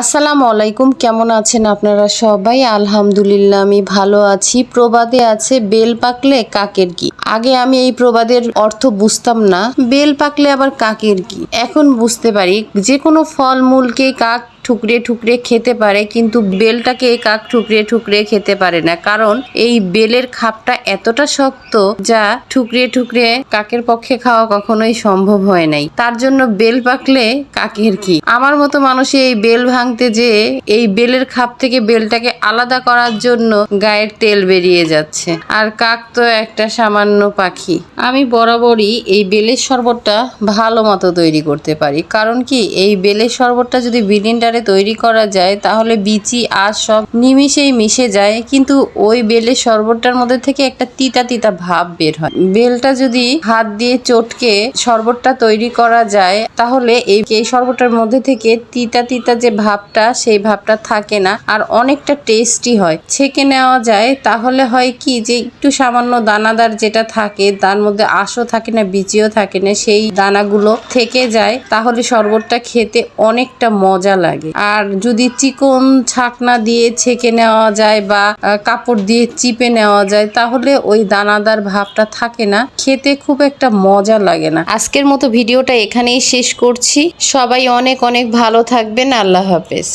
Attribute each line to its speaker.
Speaker 1: আসসালামু আলাইকুম, কেমন আছেন আপনারা সবাই? আলহামদুলিল্লাহ আমি ভালো আছি। প্রবাদে আছে বেল পাকলে কাকের কি। আগে আমি এই প্রবাদের অর্থ বুঝতাম না, বেল পাকলে আবার কাকের কি। এখন বুঝতে পারি যে কোনো ফলমূলকে কাক ঠুকরে ঠুকরে খেতে পারে, কিন্তু বেলটাকে কাক ঠুকরে ঠুকরে খেতে পারে না, কারণ এই বেলের খাপটা এতটা শক্ত যা ঠুকরে ঠুকরে কাকের পক্ষে খাওয়া কখনোই সম্ভব হয় নাই। তার জন্য বেল পাকলে কাকের কি। আমার মতো মানুষ এই বেল ভাঙতে যেয়ে এই বেলের খাপ থেকে বেলটাকে আলাদা করার জন্য গায়ের তেল বেরিয়ে যাচ্ছে। আর কাক তো একটা সামান্য পাখি। আমি বরাবরই এই বেলের শরবতটা ভালো মতো তৈরি করতে পারি, কারণ কি এই বেলের শরবতটা যদি ব্লেন্ডারে তৈরি করা যায় তাহলে বিচি আঁশ সব নিমিশেই মিশে যায়, কিন্তু ওই বেলের শরবতটার মধ্যে থেকে একটা তিতা তিতা ভাব বের হয়। বেলটা যদি হাত দিয়ে চটকে শরবতটা তৈরি করা যায় তাহলে এই শরবতটার মধ্যে থেকে তিতা তিতা যে ভাবটা সেই ভাবটা থাকে না, আর অনেকটা টেস্টি হয়। ছেঁকে নেওয়া যায় তাহলে হয় কি যে একটু সামান্য দানাদার যেটা থাকে তার মধ্যে আঁশও থাকে না, বিচিও থাকে না, সেই দানাগুলো থেকে যায়, তাহলে শরবতটা খেতে অনেকটা মজা লাগে। আর যদি চিকন ছাকনা দিয়ে ছেঁকে নেওয়া যায় বা কাপড় দিয়ে চিপে নেওয়া যায় তাহলে ওই দানাদার ভাবটা থাকে না, খেতে খুব একটা মজা লাগে না। আজকের মতো ভিডিওটা এখানেই শেষ করছি। সবাই অনেক অনেক ভালো থাকবেন। আল্লাহ হাফেজ।